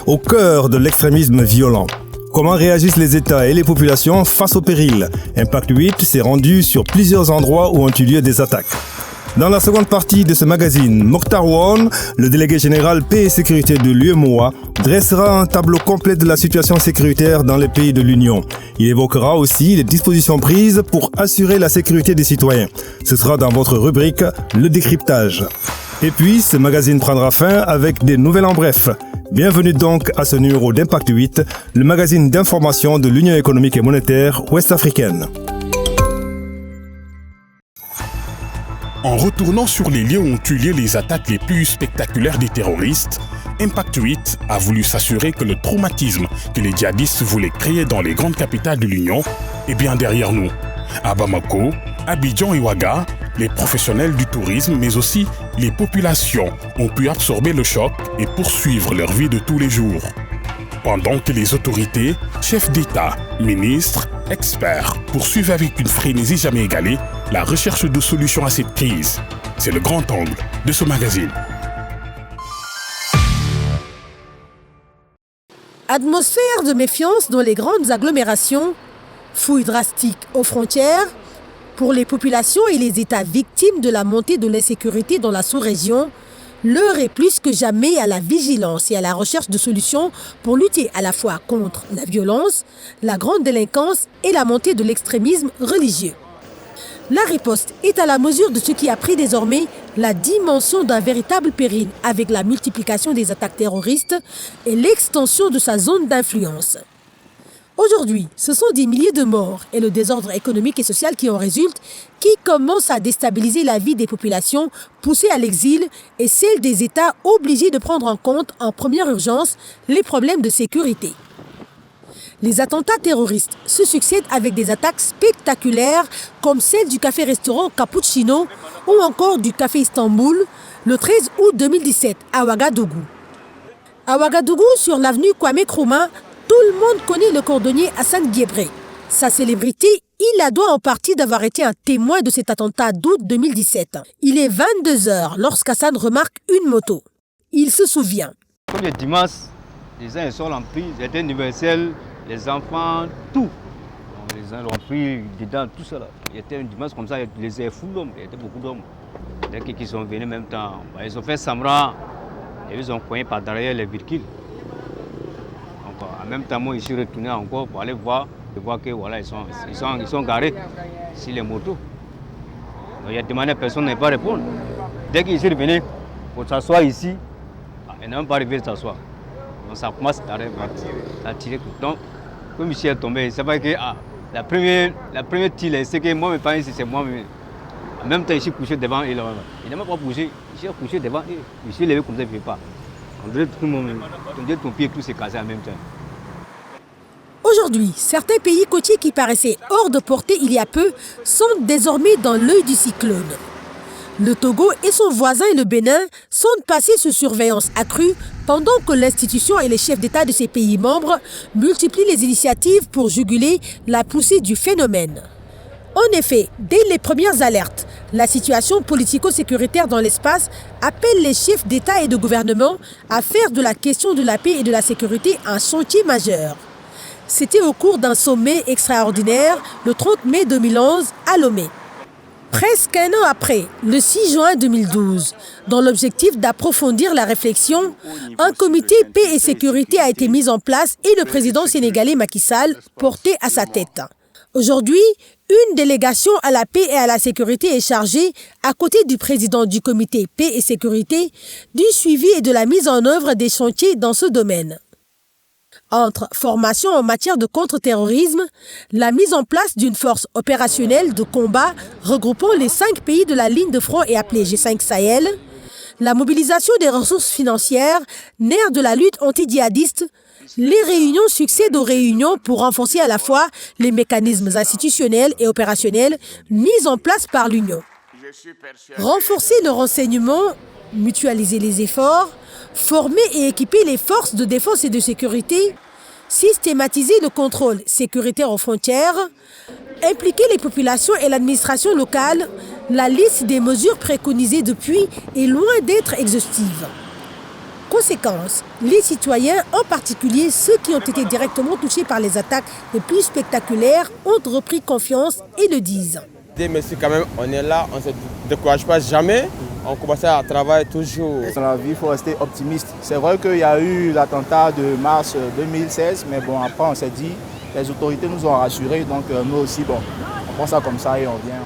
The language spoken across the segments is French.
Au cœur de l'extrémisme violent. Comment réagissent les États et les populations face au péril? Impact 8 s'est rendu sur plusieurs endroits où ont eu lieu des attaques. Dans la seconde partie de ce magazine, Mokhtar Wan, le délégué général paix et sécurité de l'UEMOA, dressera un tableau complet de la situation sécuritaire dans les pays de l'Union. Il évoquera aussi les dispositions prises pour assurer la sécurité des citoyens. Ce sera dans votre rubrique « Le décryptage ». Et puis, ce magazine prendra fin avec des nouvelles en bref. Bienvenue donc à ce numéro d'Impact 8, le magazine d'information de l'Union économique et monétaire ouest-africaine. En retournant sur les lieux où ont eu lieu les attaques les plus spectaculaires des terroristes, Impact 8 a voulu s'assurer que le traumatisme que les djihadistes voulaient créer dans les grandes capitales de l'Union est bien derrière nous. À Bamako, Abidjan et Ouaga, les professionnels du tourisme, mais aussi les populations ont pu absorber le choc et poursuivre leur vie de tous les jours. Pendant que les autorités, chefs d'État, ministres, experts poursuivent avec une frénésie jamais égalée la recherche de solutions à cette crise. C'est le grand angle de ce magazine. Atmosphère de méfiance dans les grandes agglomérations, fouilles drastiques aux frontières. Pour les populations et les États victimes de la montée de l'insécurité dans la sous-région, l'heure est plus que jamais à la vigilance et à la recherche de solutions pour lutter à la fois contre la violence, la grande délinquance et la montée de l'extrémisme religieux. La riposte est à la mesure de ce qui a pris désormais la dimension d'un véritable péril avec la multiplication des attaques terroristes et l'extension de sa zone d'influence. Aujourd'hui, ce sont des milliers de morts et le désordre économique et social qui en résulte qui commence à déstabiliser la vie des populations poussées à l'exil et celle des États obligés de prendre en compte en première urgence les problèmes de sécurité. Les attentats terroristes se succèdent avec des attaques spectaculaires comme celle du café-restaurant Cappuccino ou encore du café Istanbul le 13 août 2017 à Ouagadougou. À Ouagadougou, sur l'avenue Kwame Nkrumah, tout le monde connaît le cordonnier Hassan Guébré. Sa célébrité, il la doit en partie d'avoir été un témoin de cet attentat d'août 2017. Il est 22h lorsqu'Hassan remarque une moto. Il se souvient. Comme le dimanche, les gens sont remplis, c'était universel, les enfants, tout. Donc, les gens l'ont pris dedans, tout ça. Il y était un dimanche comme ça, il y avait fou d'hommes, il y avait beaucoup d'hommes. Dès qu'ils sont venus en même temps, ils ont fait Samra et ils ont coigné par derrière les véhicules. En même temps, moi, je suis retourné encore pour aller voir que voilà, ils sont garés sur les motos. Donc, il a demandé à personne de ne pas répondre. Dès qu'ils sont revenus pour s'asseoir ici, ils n'ont même pas arrivé à s'asseoir. Donc ça commence à tirer. Donc, comme Michel est tombé, c'est vrai que la première tir, c'est que moi, mes parents ici, c'est moi. En même temps, je suis couché devant eux. Il n'a même pas bougé. Je suis couché devant eux. Je suis levé comme ça, je ne fais pas. On dirait tout le monde, ton pied, tout s'est cassé en même temps. Aujourd'hui, certains pays côtiers qui paraissaient hors de portée il y a peu sont désormais dans l'œil du cyclone. Le Togo et son voisin le Bénin sont passés sous surveillance accrue pendant que l'institution et les chefs d'État de ces pays membres multiplient les initiatives pour juguler la poussée du phénomène. En effet, dès les premières alertes, la situation politico-sécuritaire dans l'espace appelle les chefs d'État et de gouvernement à faire de la question de la paix et de la sécurité un chantier majeur. C'était au cours d'un sommet extraordinaire le 30 mai 2011 à Lomé. Presque un an après, le 6 juin 2012, dans l'objectif d'approfondir la réflexion, un comité paix et sécurité a été mis en place et le président sénégalais Macky Sall porté à sa tête. Aujourd'hui, une délégation à la paix et à la sécurité est chargée, à côté du président du comité paix et sécurité, du suivi et de la mise en œuvre des chantiers dans ce domaine. Entre formation en matière de contre-terrorisme, la mise en place d'une force opérationnelle de combat regroupant les 5 pays de la ligne de front et appelée G5 Sahel, La mobilisation des ressources financières, nerf de la lutte anti-djihadiste, les réunions succèdent aux réunions pour renforcer à la fois les mécanismes institutionnels et opérationnels mis en place par l'Union. Renforcer le renseignement, mutualiser les efforts, former et équiper les forces de défense et de sécurité, systématiser le contrôle sécuritaire aux frontières, impliquer les populations et l'administration locale, la liste des mesures préconisées depuis est loin d'être exhaustive. Conséquence, les citoyens, en particulier ceux qui ont été directement touchés par les attaques les plus spectaculaires, ont repris confiance et le disent. Mais si quand même on est là, on ne se décourage pas jamais, on commence à travailler toujours. Dans la vie, il faut rester optimiste. C'est vrai qu'il y a eu l'attentat de mars 2016, mais bon, après on s'est dit, les autorités nous ont rassurés, donc nous aussi, bon, on prend ça comme ça et on vient.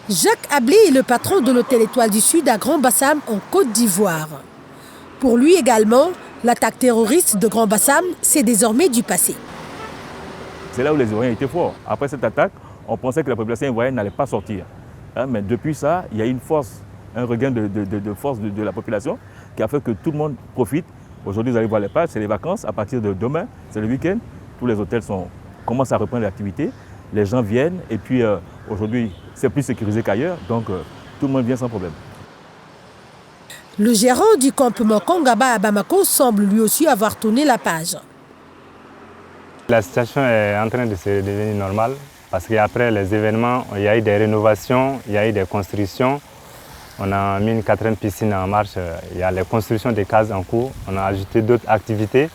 Jacques Ablé est le patron de l'hôtel Étoile du Sud à Grand-Bassam en Côte d'Ivoire. Pour lui également, l'attaque terroriste de Grand-Bassam, c'est désormais du passé. C'est là où les Ivoiriens étaient forts. Après cette attaque, on pensait que la population ivoirienne n'allait pas sortir. Mais depuis ça, il y a une force, un regain de force de la population qui a fait que tout le monde profite. Aujourd'hui, vous allez voir les pages, c'est les vacances. À partir de demain, c'est le week-end. Tous les hôtels commencent à reprendre l'activité. Les gens viennent et puis aujourd'hui, c'est plus sécurisé qu'ailleurs. Donc tout le monde vient sans problème. Le gérant du campement Kongaba à Bamako semble lui aussi avoir tourné la page. La situation est en train de se devenir normale parce qu'après les événements, il y a eu des rénovations, il y a eu des constructions. On a mis une 4e piscine en marche, il y a les constructions des cases en cours, on a ajouté d'autres activités.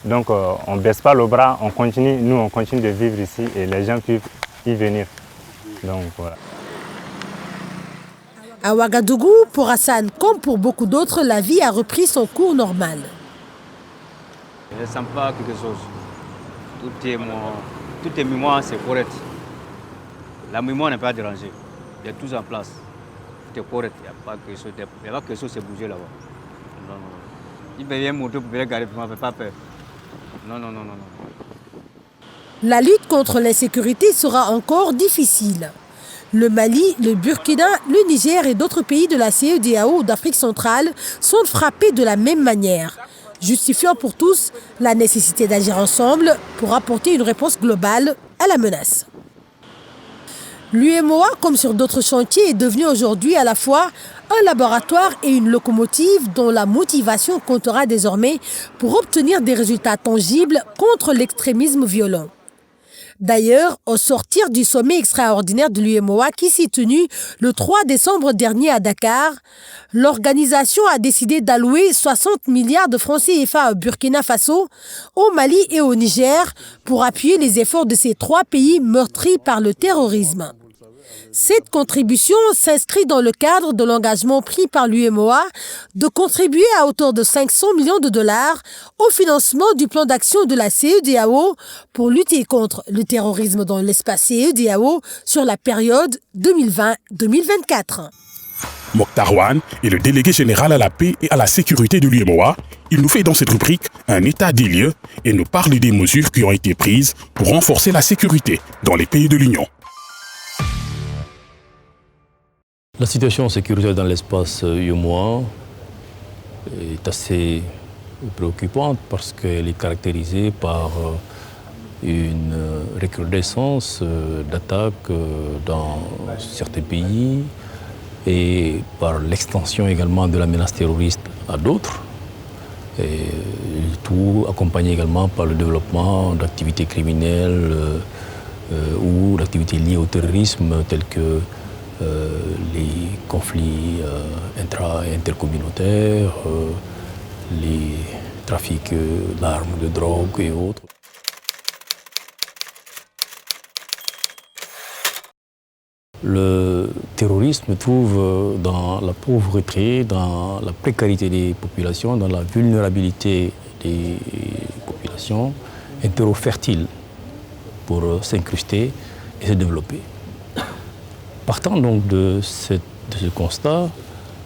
Donc on ne baisse pas le bras, on continue de vivre ici et les gens peuvent y venir. Donc voilà. À Ouagadougou, pour Hassan, comme pour beaucoup d'autres, la vie a repris son cours normal. Je ne sens pas quelque chose. Tout est mémoire, c'est correct. La mémoire n'est pas dérangée. Il y a tout en place. Tout est correct. Il n'y a pas quelque chose qui s'est bougé là-bas. Non, non. Il peut y avoir un moto pour venir garder, ne fait pas peur. Non. La lutte contre l'insécurité sera encore difficile. Le Mali, le Burkina, le Niger et d'autres pays de la CEDEAO ou d'Afrique centrale sont frappés de la même manière, justifiant pour tous la nécessité d'agir ensemble pour apporter une réponse globale à la menace. L'UEMOA, comme sur d'autres chantiers, est devenu aujourd'hui à la fois un laboratoire et une locomotive dont la motivation comptera désormais pour obtenir des résultats tangibles contre l'extrémisme violent. D'ailleurs, au sortir du sommet extraordinaire de l'UEMOA qui s'est tenu le 3 décembre dernier à Dakar, l'organisation a décidé d'allouer 60 milliards de francs CFA au Burkina Faso, au Mali et au Niger pour appuyer les efforts de ces 3 pays meurtris par le terrorisme. Cette contribution s'inscrit dans le cadre de l'engagement pris par l'UEMOA de contribuer à hauteur de 500 millions de dollars au financement du plan d'action de la CEDEAO pour lutter contre le terrorisme dans l'espace CEDEAO sur la période 2020-2024. Mokhtar Wane est le délégué général à la paix et à la sécurité de l'UEMOA. Il nous fait dans cette rubrique un état des lieux et nous parle des mesures qui ont été prises pour renforcer la sécurité dans les pays de l'Union. La situation sécuritaire dans l'espace UEMOA est assez préoccupante parce qu'elle est caractérisée par une recrudescence d'attaques dans certains pays et par l'extension également de la menace terroriste à d'autres. Et tout accompagné également par le développement d'activités criminelles ou d'activités liées au terrorisme telles que les conflits et intercommunautaires, les trafics d'armes, de drogue et autres. Le terrorisme trouve dans la pauvreté, dans la précarité des populations, dans la vulnérabilité des populations, un terreau fertile pour s'incruster et se développer. Partant donc de ce constat,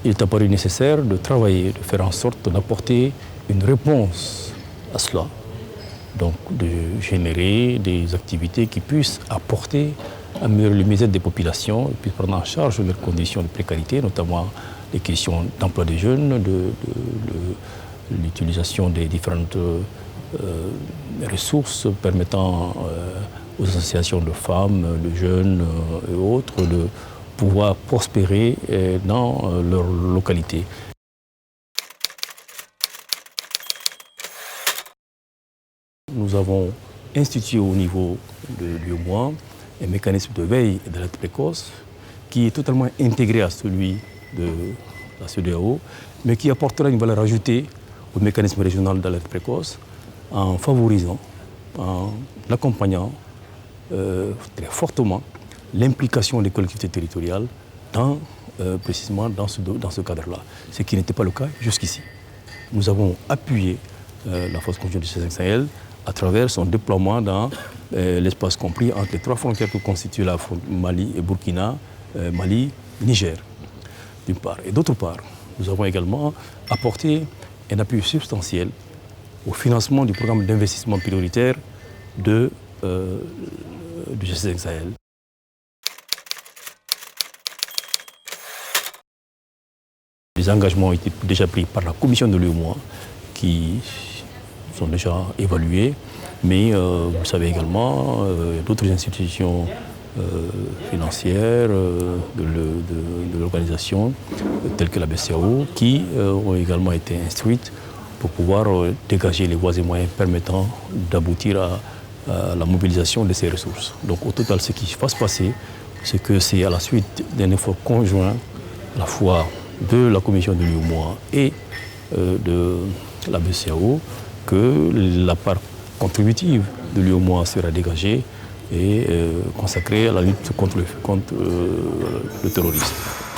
il est apparu nécessaire de travailler, de faire en sorte d'apporter une réponse à cela. Donc de générer des activités qui puissent apporter, améliorer le mieux-être des populations, et puis prendre en charge leurs conditions de précarité, notamment les questions d'emploi des jeunes, de l'utilisation des différentes ressources permettant aux associations de femmes, de jeunes et autres de pouvoir prospérer dans leur localité. Nous avons institué au niveau de l'UEMOA un mécanisme de veille et d'alerte précoce qui est totalement intégré à celui de la CEDEAO, mais qui apportera une valeur ajoutée au mécanisme régional d'alerte précoce en favorisant, en accompagnant très fortement l'implication des collectivités territoriales précisément dans ce cadre-là, ce qui n'était pas le cas jusqu'ici. Nous avons appuyé la force conjointe du G5 Sahel à travers son déploiement dans l'espace compris entre les 3 frontières que constituent la Mali et Burkina, Mali, Niger, d'une part. Et d'autre part, nous avons également apporté un appui substantiel au financement du programme d'investissement prioritaire du G5 Sahel. Les engagements ont été déjà pris par la commission de l'UEMOA qui sont déjà évalués, mais vous savez également d'autres institutions financières de l'organisation, telles que la BCAO, qui ont également été instruites pour pouvoir dégager les voies et moyens permettant d'aboutir à la mobilisation de ces ressources. Donc au total, ce qui va se passer, c'est que c'est à la suite d'un effort conjoint, à la fois de la commission de l'UEMOA et de la BCAO, que la part contributive de l'UEMOA sera dégagée et consacrée à la lutte contre le terrorisme.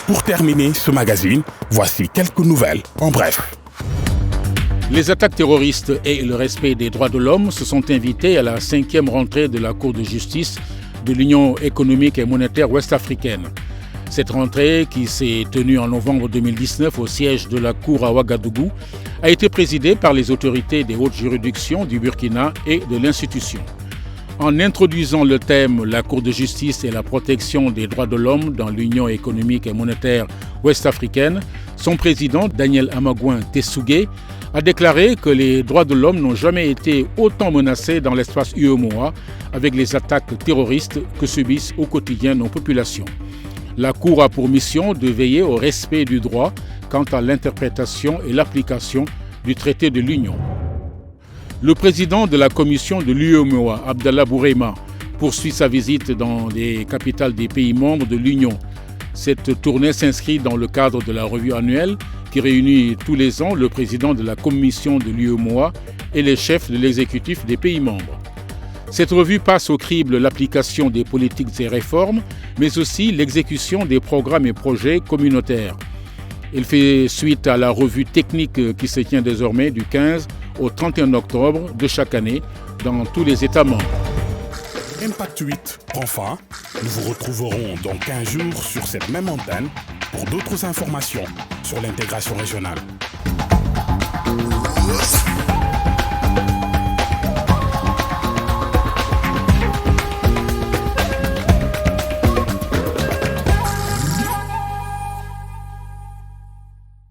Pour terminer ce magazine, voici quelques nouvelles en bref. Les attaques terroristes et le respect des droits de l'homme se sont invités à la 5e rentrée de la Cour de justice de l'Union économique et monétaire ouest-africaine. Cette rentrée, qui s'est tenue en novembre 2019 au siège de la Cour à Ouagadougou, a été présidée par les autorités des hautes juridictions du Burkina et de l'institution. En introduisant le thème « La Cour de justice et la protection des droits de l'homme dans l'Union économique et monétaire ouest-africaine », son président, Daniel Amagouin Tessougué, a déclaré que les droits de l'homme n'ont jamais été autant menacés dans l'espace UEMOA avec les attaques terroristes que subissent au quotidien nos populations. La Cour a pour mission de veiller au respect du droit quant à l'interprétation et l'application du traité de l'Union. Le président de la commission de l'UEMOA, Abdallah Bourema, poursuit sa visite dans les capitales des pays membres de l'Union. Cette tournée s'inscrit dans le cadre de la revue annuelle qui réunit tous les ans le président de la commission de l'UEMOA et les chefs de l'exécutif des pays membres. Cette revue passe au crible l'application des politiques et réformes, mais aussi l'exécution des programmes et projets communautaires. Elle fait suite à la revue technique qui se tient désormais du 15 au 31 octobre de chaque année dans tous les États membres. Impact 8 prend fin. Nous vous retrouverons dans 15 jours sur cette même antenne pour d'autres informations sur l'intégration régionale.